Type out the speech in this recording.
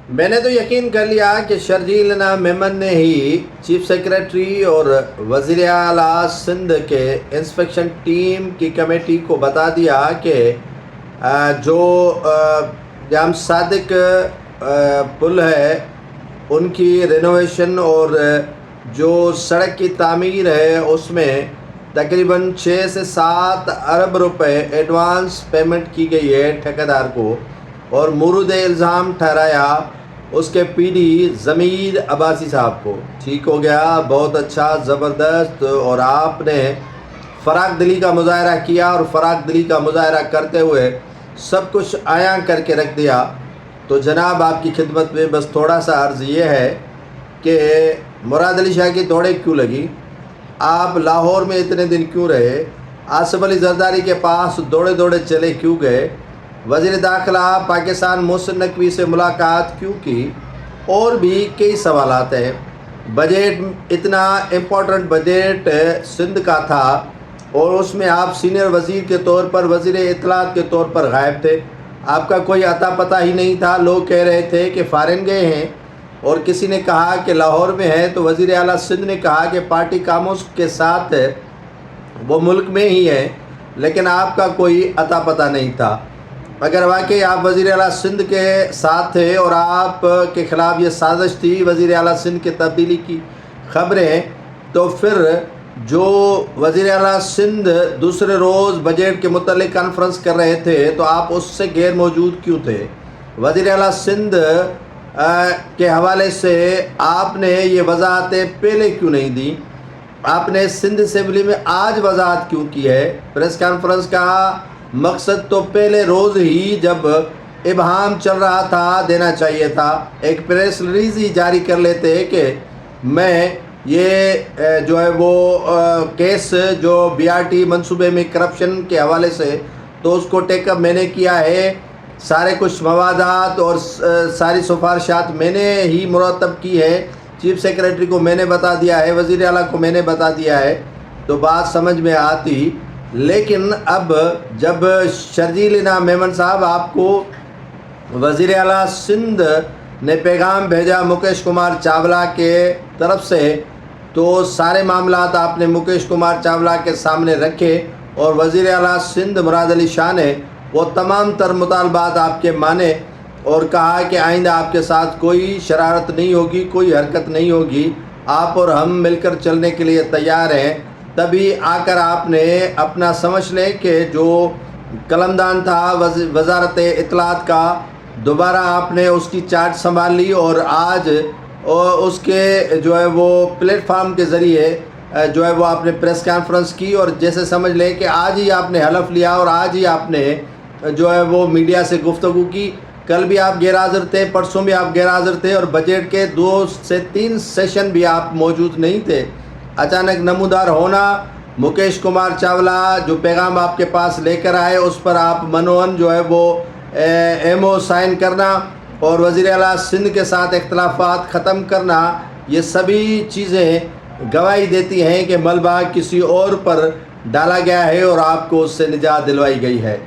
میں نے تو یقین کر لیا کہ شرجیل میمن نے ہی چیف سیکریٹری اور وزیر اعلیٰ سندھ کے انسپیکشن ٹیم کی کمیٹی کو بتا دیا کہ جو جام صادق پل ہے ان کی رینوویشن اور جو سڑک کی تعمیر ہے اس میں تقریباً 6 سے 7 ارب روپے ایڈوانس پیمنٹ کی گئی ہے ٹھیکیدار کو، اور مورد الزام ٹھہرایا اس کے پی ڈی ضمیر عباسی صاحب کو۔ ٹھیک ہو گیا، بہت اچھا، زبردست، اور آپ نے فراخ دلی کا مظاہرہ کیا اور فراخ دلی کا مظاہرہ کرتے ہوئے سب کچھ عیاں کر کے رکھ دیا۔ تو جناب آپ کی خدمت میں بس تھوڑا سا عرض یہ ہے کہ مراد علی شاہ کی دوڑیں کیوں لگی، آپ لاہور میں اتنے دن کیوں رہے، آصف علی زرداری کے پاس دوڑے دوڑے چلے کیوں گئے، وزیر داخلہ پاکستان محسن نقوی سے ملاقات کیوں کی، اور بھی کئی سوالات ہیں۔ بجٹ اتنا امپورٹنٹ بجٹ سندھ کا تھا اور اس میں آپ سینئر وزیر کے طور پر، وزیر اطلاعات کے طور پر غائب تھے، آپ کا کوئی عطا پتہ ہی نہیں تھا۔ لوگ کہہ رہے تھے کہ فارن گئے ہیں، اور کسی نے کہا کہ لاہور میں ہے، تو وزیر اعلیٰ سندھ نے کہا کہ پارٹی کاموں کے ساتھ وہ ملک میں ہی ہے، لیکن آپ کا کوئی عطا پتہ نہیں تھا۔ اگر واقعی آپ وزیر اعلیٰ سندھ کے ساتھ تھے اور آپ کے خلاف یہ سازش تھی وزیر اعلیٰ سندھ کے تبدیلی کی خبریں، تو پھر جو وزیر اعلیٰ سندھ دوسرے روز بجٹ کے متعلق کانفرنس کر رہے تھے تو آپ اس سے غیر موجود کیوں تھے؟ وزیر اعلیٰ سندھ کے حوالے سے آپ نے یہ وضاحتیں پہلے کیوں نہیں دی؟ آپ نے سندھ اسمبلی میں آج وضاحت کیوں کی ہے؟ پریس کانفرنس کا مقصد تو پہلے روز ہی جب ابہام چل رہا تھا دینا چاہیے تھا، ایک پریس ریلیز ہی جاری کر لیتے کہ میں یہ جو ہے وہ کیس جو بی آر ٹی منصوبے میں کرپشن کے حوالے سے، تو اس کو ٹیک اپ میں نے کیا ہے، سارے کچھ موادات اور ساری سفارشات میں نے ہی مرتب کی ہے، چیف سیکریٹری کو میں نے بتا دیا ہے، وزیر اعلیٰ کو میں نے بتا دیا ہے، تو بات سمجھ میں آتی۔ لیکن اب جب شرجیل میمن صاحب آپ کو وزیر اعلیٰ سندھ نے پیغام بھیجا مکیش کمار چاولہ کے طرف سے، تو سارے معاملات آپ نے مکیش کمار چاولہ کے سامنے رکھے، اور وزیر اعلیٰ سندھ مراد علی شاہ نے وہ تمام تر مطالبات آپ کے مانے اور کہا کہ آئندہ آپ کے ساتھ کوئی شرارت نہیں ہوگی، کوئی حرکت نہیں ہوگی، آپ اور ہم مل کر چلنے کے لیے تیار ہیں۔ تبھی آ کر آپ نے اپنا سمجھ لیں کہ جو قلمدان تھا وزارت اطلاعات کا، دوبارہ آپ نے اس کی چارج سنبھال لی، اور آج اس کے جو ہے وہ پلیٹ فارم کے ذریعے جو ہے وہ آپ نے پریس کانفرنس کی، اور جیسے سمجھ لیں کہ آج ہی آپ نے حلف لیا اور آج ہی آپ نے جو ہے وہ میڈیا سے گفتگو کی۔ کل بھی آپ غیر حاضر تھے، پرسوں بھی آپ غیر حاضر تھے، اور بجٹ کے 2 سے 3 سیشن بھی آپ موجود نہیں تھے۔ اچانک نمودار ہونا، مکیش کمار چاولہ جو پیغام آپ کے پاس لے کر آئے اس پر آپ منوہن جو ہے وہ ایم او سائن کرنا، اور وزیر اعلیٰ سندھ کے ساتھ اختلافات ختم کرنا، یہ سبھی چیزیں گواہی دیتی ہیں کہ ملبہ کسی اور پر ڈالا گیا ہے اور آپ کو اس سے نجات دلوائی گئی ہے۔